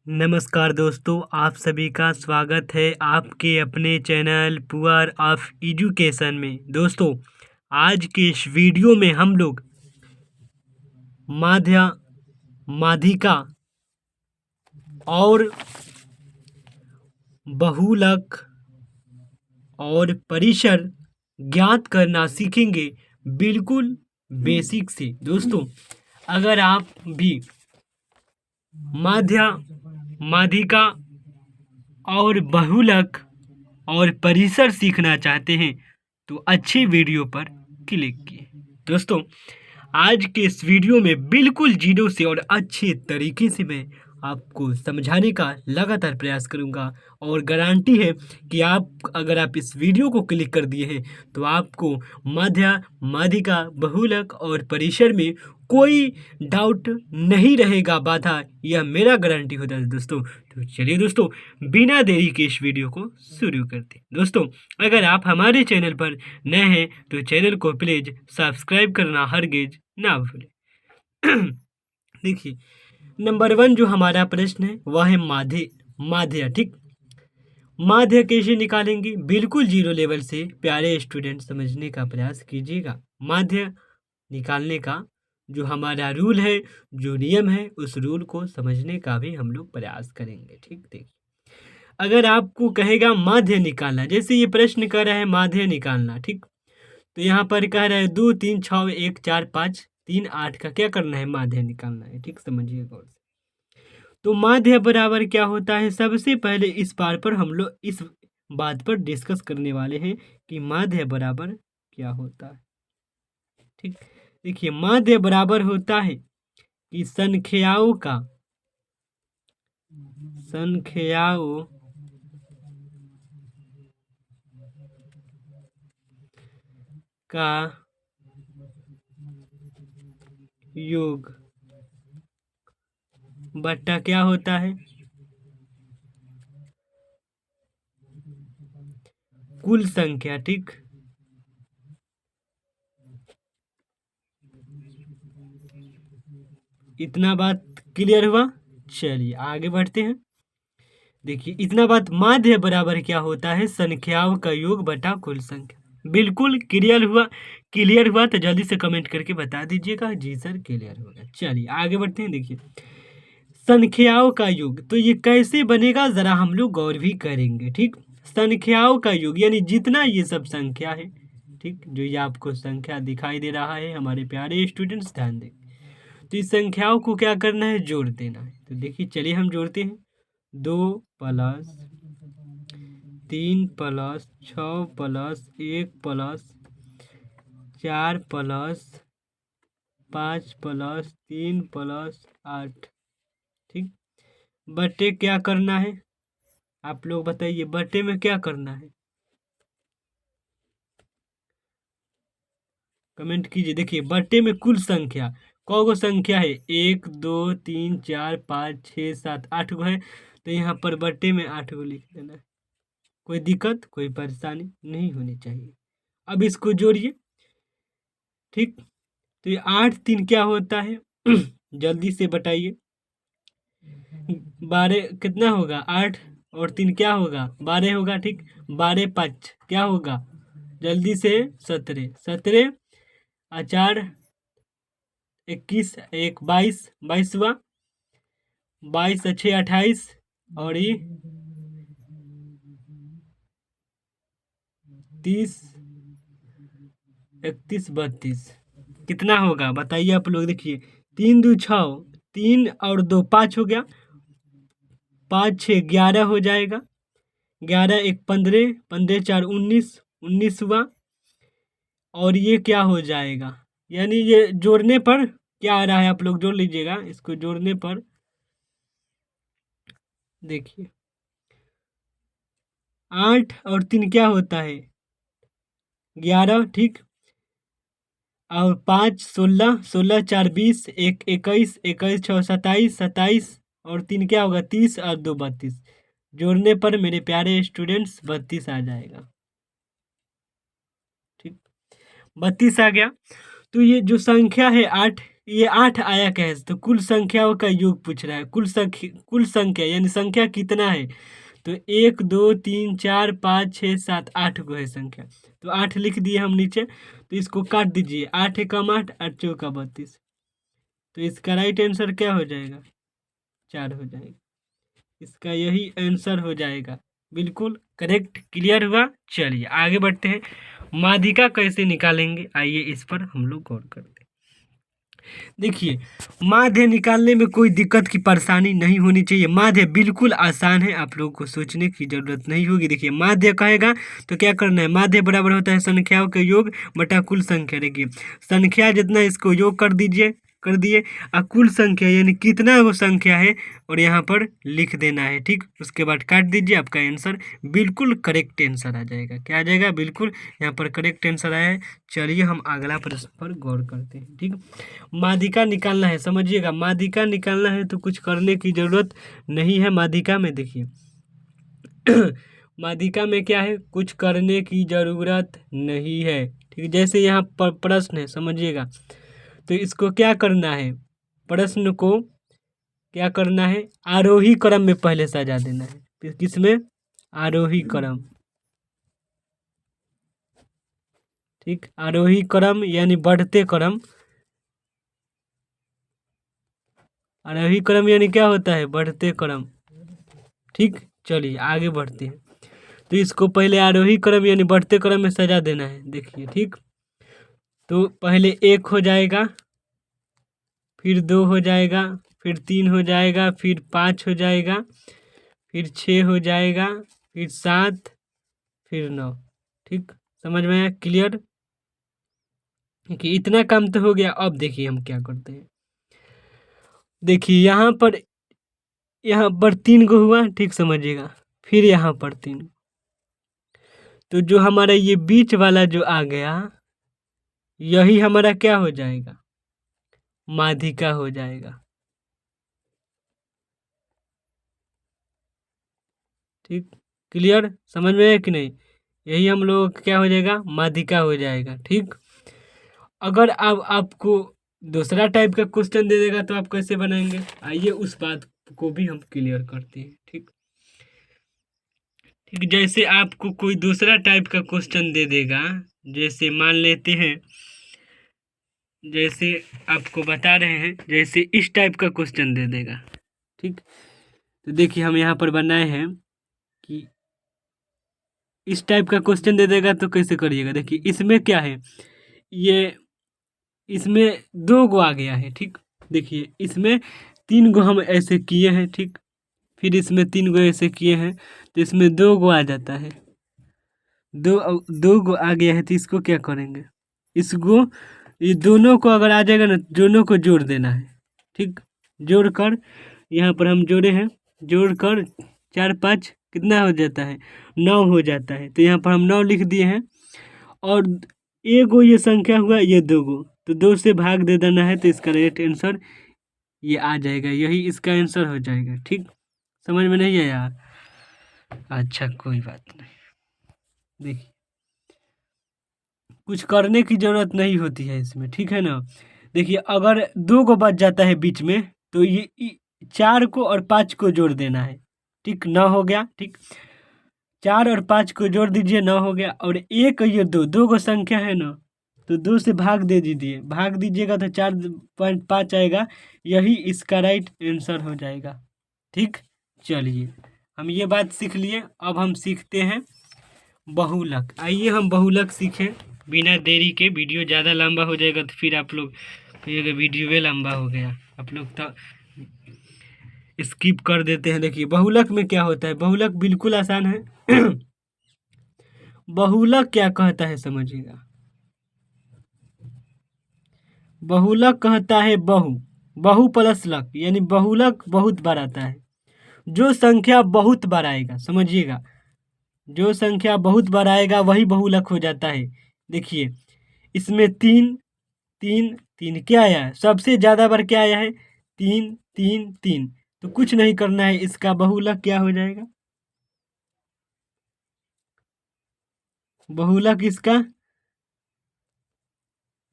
नमस्कार दोस्तों, आप सभी का स्वागत है आपके अपने चैनल पुअर ऑफ एजुकेशन में। दोस्तों, आज के इस वीडियो में हम लोग माध्य माध्यिका और बहुलक और परिसर ज्ञात करना सीखेंगे, बिल्कुल बेसिक से। दोस्तों, अगर आप भी माध्य माध्यिका और बहुलक और परिसर सीखना चाहते हैं तो अच्छी वीडियो पर क्लिक किए। दोस्तों, आज के इस वीडियो में बिल्कुल जीरो से और अच्छे तरीके से मैं आपको समझाने का लगातार प्रयास करूंगा और गारंटी है कि अगर आप इस वीडियो को क्लिक कर दिए हैं तो आपको माध्य माध्यिका बहुलक और परिसर में कोई डाउट नहीं रहेगा, बाधा, यह मेरा गारंटी होता है दोस्तों। तो चलिए दोस्तों, बिना देरी के इस वीडियो को शुरू करते हैं। दोस्तों, अगर आप हमारे चैनल पर नए हैं तो चैनल को प्लीज सब्सक्राइब करना हरगिज ना भूलें। देखिए, नंबर 1 जो हमारा प्रश्न है वह है माध्य। ठीक, माध्य कैसे निकालेंगे? बिल्कुल जीरो लेवल से प्यारे स्टूडेंट समझने का प्रयास कीजिएगा। माध्य निकालने का जो हमारा रूल है, जो नियम है, उस रूल को समझने का भी हम लोग प्रयास करेंगे। ठीक, देखिए, अगर आपको कहेगा माध्य निकालना, जैसे ये प्रश्न कर रहा है माध्य निकालना, ठीक, तो यहाँ पर कह रहा है 2 3 6 1 4 5 3 8 का क्या करना है? माध्य निकालना है। ठीक, समझिए गौर से। तो माध्य बराबर क्या होता है? सबसे पहले इस बार पर हम लोग इस बात पर डिस्कस करने वाले हैं कि माध्य बराबर क्या होता है। ठीक, देखिए, माध्य बराबर होता है कि संख्याओं का योग बट्टा क्या होता है? कुल संख्या। ठीक, इतना बात क्लियर हुआ? चलिए आगे बढ़ते हैं। देखिए, इतना बात माध्य बराबर क्या होता है? संख्याओं का योग बटा कुल संख्या। बिल्कुल क्लियर हुआ? क्लियर हुआ तो जल्दी से कमेंट करके बता दीजिएगा जी सर क्लियर हो गया। चलिए आगे बढ़ते हैं। देखिए, संख्याओं का योग तो ये कैसे बनेगा जरा हम लोग गौर भी करेंगे। ठीक, संख्याओं का योग यानी जितना ये सब संख्या है, ठीक, जो ये आपको संख्या दिखाई दे रहा है, हमारे प्यारे स्टूडेंट्स ध्यान दें, तो इस संख्याओं को क्या करना है? जोड़ देना है। तो देखिए, चलिए हम जोड़ते हैं। 2 plus 3 plus 6 plus 1 plus 4 plus 5 plus 3 plus 8। ठीक, बटे क्या करना है? आप लोग बताइए, बटे में क्या करना है? कमेंट कीजिए। देखिए, बटे में कुल संख्या, कौन संख्या है? 1 2 3 4 5 6 7 8 गो है, तो यहाँ पर बटे में 8 गो लिख देना है। कोई दिक्कत, कोई परेशानी नहीं होनी चाहिए। अब इसको जोड़िए। ठीक, तो ये 8 3 क्या होता है? जल्दी से बताइए। 12 कितना होगा? 8 और 3 क्या होगा? 12 होगा। ठीक, 12 5 क्या होगा? जल्दी से 17 17 4 21 1 22 22 हुआ, 22 6 28 और ये 30 31 32 कितना होगा बताइए आप लोग। देखिए, 3 2 6, 3 और 2 5 हो गया, 5 6 11 हो जाएगा, 11 1 15 15 4 19 19 हुआ, और ये क्या हो जाएगा? यानी ये जोड़ने पर क्या आ रहा है? आप लोग जोड़ लीजिएगा इसको। जोड़ने पर देखिए, 8 और 3 क्या होता है? 11। ठीक, और 5 16 16 4 20 1 21 21 6 27 27 और 3 क्या होगा? 30 और 2 32। जोड़ने पर मेरे प्यारे स्टूडेंट्स 32 आ जाएगा। ठीक, 32 आ गया। तो ये जो संख्या है 8, ये 8 आया कैसे? तो कुल संख्याओं का योग पूछ रहा है। कुल संख्या यानी संख्या कितना है? तो 1 2 3 4 5 6 7 8 गो है संख्या। तो 8 लिख दिए हम नीचे। तो इसको काट दीजिए। 8 एकम 8, 8 चौका 32। तो इसका राइट आंसर क्या हो जाएगा? 4 हो जाएगा। इसका यही आंसर हो जाएगा। बिल्कुल करेक्ट। क्लियर हुआ? चलिए आगे बढ़ते हैं। माध्यिका कैसे निकालेंगे, आइए इस पर हम लोग गौर करते हैं। देखिए, माध्य निकालने में कोई दिक्कत की परेशानी नहीं होनी चाहिए। माध्य बिल्कुल आसान है, आप लोगों को सोचने की जरूरत नहीं होगी। देखिए, माध्य कहेगा तो क्या करना है? माध्य बराबर होता है संख्याओं के योग बटा कुल संख्या। देखिए, संख्या जितना इसको योग कर दीजिए, कर दिए, और कुल संख्या यानी कितना वो संख्या है और यहाँ पर लिख देना है। ठीक, उसके बाद काट दीजिए, आपका आंसर बिल्कुल करेक्ट आंसर आ जाएगा। क्या आ जाएगा? बिल्कुल यहाँ पर करेक्ट आंसर आया है। चलिए हम अगला प्रश्न पर गौर करते हैं। ठीक, माध्यिका निकालना है, समझिएगा। माध्यिका निकालना है तो कुछ करने की जरूरत नहीं है। माध्यिका में देखिए माध्यिका में क्या है? कुछ करने की जरूरत नहीं है। ठीक, जैसे यहाँ पर प्रश्न है, समझिएगा। तो इसको क्या करना है? प्रश्न को क्या करना है? आरोही क्रम में पहले सजा देना है। किसमें? आरोही क्रम। ठीक, आरोही क्रम यानी बढ़ते क्रम। आरोही क्रम यानी क्या होता है? बढ़ते क्रम। ठीक, चलिए आगे बढ़ते हैं। तो इसको पहले आरोही क्रम यानी बढ़ते क्रम में सजा देना है। देखिए, ठीक, तो पहले 1 हो जाएगा, फिर 2 हो जाएगा, फिर 3 हो जाएगा, फिर 5 हो जाएगा, फिर 6 हो जाएगा, फिर 7, फिर 9। ठीक, समझ में आया? क्लियर? कि इतना काम तो हो गया। अब देखिए हम क्या करते हैं। देखिए यहाँ पर 3 गो हुआ। ठीक, समझिएगा। फिर यहाँ पर 3। तो जो हमारा ये बीच वाला जो आ गया, यही हमारा क्या हो जाएगा? माध्यिका हो जाएगा। ठीक, क्लियर? समझ में है कि नहीं? यही हम लोग का क्या हो जाएगा? माध्यिका हो जाएगा। ठीक, अगर अब आपको दूसरा टाइप का क्वेश्चन दे देगा तो आप कैसे बनाएंगे? आइए उस बात को भी हम क्लियर करते हैं। ठीक, ठीक, जैसे आपको कोई दूसरा टाइप का क्वेश्चन दे देगा, जैसे मान लेते हैं, जैसे आपको बता रहे हैं, जैसे इस टाइप का क्वेश्चन दे देगा। ठीक, तो देखिए हम यहाँ पर बनाए हैं कि इस टाइप का क्वेश्चन दे देगा तो कैसे करिएगा। देखिए इसमें क्या है, ये इसमें 2 गो आ गया है। ठीक, देखिए इसमें 3 गो हम ऐसे किए हैं। ठीक, फिर इसमें 3 गो ऐसे किए हैं, तो इसमें 2 गो आ जाता है। 2 गो आ गया है, तो इसको क्या करेंगे? इसको, ये दोनों को अगर आ जाएगा ना, दोनों को जोड़ देना है। ठीक, जोड़कर यहाँ पर हम जोड़े हैं, जोड़कर 4 5 कितना हो जाता है? 9 हो जाता है। तो यहाँ पर हम 9 लिख दिए हैं। और एक गो ये संख्या हुआ, ये 2 गो, तो 2 से भाग दे देना है। तो इसका राइट आंसर ये आ जाएगा, यही इसका आंसर हो जाएगा। ठीक, समझ में नहीं आया? अच्छा, कोई बात नहीं। देखिए, कुछ करने की जरूरत नहीं होती है इसमें। ठीक है ना? देखिए अगर 2 गो बच जाता है बीच में, तो ये 4 को और 5 को जोड़ देना है। ठीक, 9 हो गया। ठीक, 4 और 5 को जोड़ दीजिए, 9 हो गया। और एक ये 2 गो संख्या है ना, तो 2 से भाग दे दीजिए, भाग दीजिएगा तो 4.5 आएगा। यही इसका राइट आंसर हो जाएगा। ठीक, चलिए हम ये बात सीख लिए। अब हम सीखते हैं बहुलक। आइए हम बहुलक सीखें बिना देरी के। वीडियो ज़्यादा लंबा हो जाएगा तो फिर आप लोग कहिएगा वीडियो वे लंबा हो गया, आप लोग तो स्किप कर देते हैं। देखिए बहुलक में क्या होता है? बहुलक बिल्कुल आसान है। बहुलक क्या कहता है, समझिएगा। बहुलक कहता है बहु प्लस लक, यानी बहुलक बहुत बार आता है। जो संख्या बहुत बार आएगा, समझिएगा, जो संख्या बहुत बार आएगा वही बहुलक हो जाता है। देखिए इसमें 3 3 3 क्या आया है? सबसे ज्यादा बार क्या आया है? 3 3 3। तो कुछ नहीं करना है, इसका बहुलक क्या हो जाएगा? बहुलक इसका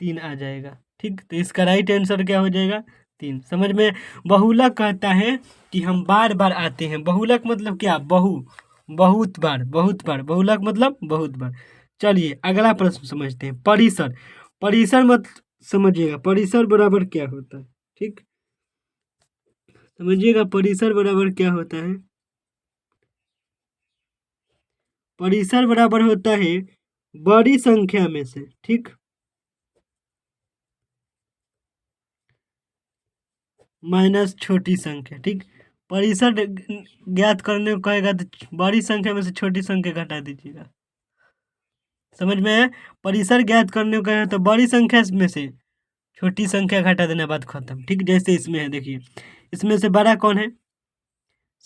3 आ जाएगा। ठीक, तो इसका राइट आंसर क्या हो जाएगा? 3। समझ में? बहुलक कहता है कि हम बार बार आते हैं। बहुलक मतलब क्या? बहुत बार, बहुत बार। बहुलक मतलब बहुत बार। चलिए अगला प्रश्न समझते हैं। परिसर। परिसर मत समझिएगा, परिसर बराबर क्या होता है? ठीक, समझिएगा परिसर बराबर क्या होता है। परिसर बराबर होता है बड़ी संख्या में से, ठीक, माइनस छोटी संख्या। ठीक, परिसर ज्ञात करने को कहेगा तो बड़ी संख्या में से छोटी संख्या घटा दीजिएगा। समझ में है? परिसर ज्ञात करने को कहेगा तो बड़ी संख्या में से छोटी संख्या घटा देना, बात खत्म। ठीक, जैसे इसमें है, देखिए इसमें से बड़ा कौन है?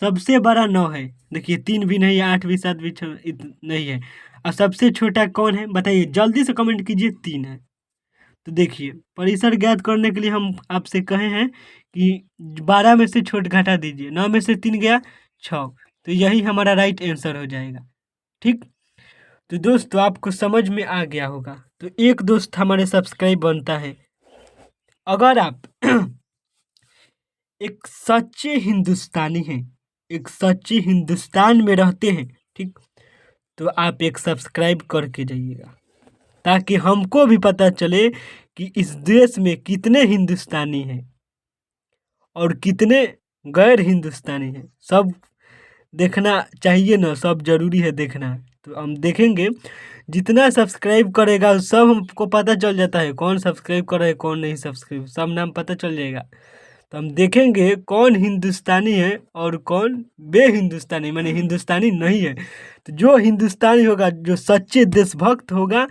सबसे बड़ा 9 है। देखिए 3 भी नहीं है, 8 भी, 7 भी नहीं है। और सबसे छोटा कौन है बताइए, जल्दी से कमेंट कीजिए। 3 है। तो देखिए परिसर ज्ञात करने के लिए हम आपसे कहे हैं कि 12 में से छोट घटा दीजिए। 9 में से 3 गया 6, तो यही हमारा राइट आंसर हो जाएगा। ठीक, तो दोस्तों आपको समझ में आ गया होगा। तो एक दोस्त हमारे सब्सक्राइब बनता है। अगर आप एक सच्चे हिंदुस्तानी हैं, एक सच्चे हिंदुस्तान में रहते हैं, ठीक, तो आप एक सब्सक्राइब करके जाइएगा, ताकि हमको भी पता चले कि इस देश में कितने हिंदुस्तानी हैं और कितने गैर हिंदुस्तानी हैं। सब देखना चाहिए ना, सब जरूरी है देखना। तो हम देखेंगे, जितना सब्सक्राइब करेगा सब हमको पता चल जाता है, कौन सब्सक्राइब कर रहा है कौन नहीं सब्सक्राइब, सब नाम पता चल जाएगा। तो हम देखेंगे कौन हिंदुस्तानी है और कौन बे हिंदुस्तानी, माने हिंदुस्तानी नहीं है। तो जो हिंदुस्तानी होगा, जो सच्चे देशभक्त होगा,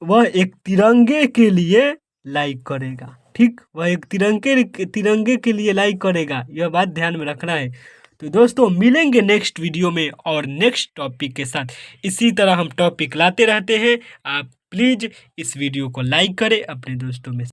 वह एक तिरंगे के लिए लाइक करेगा। ठीक, वह एक तिरंगे के लिए लाइक करेगा, यह बात ध्यान में रखना है। तो दोस्तों मिलेंगे नेक्स्ट वीडियो में और नेक्स्ट टॉपिक के साथ। इसी तरह हम टॉपिक लाते रहते हैं। आप प्लीज़ इस वीडियो को लाइक करें, अपने दोस्तों में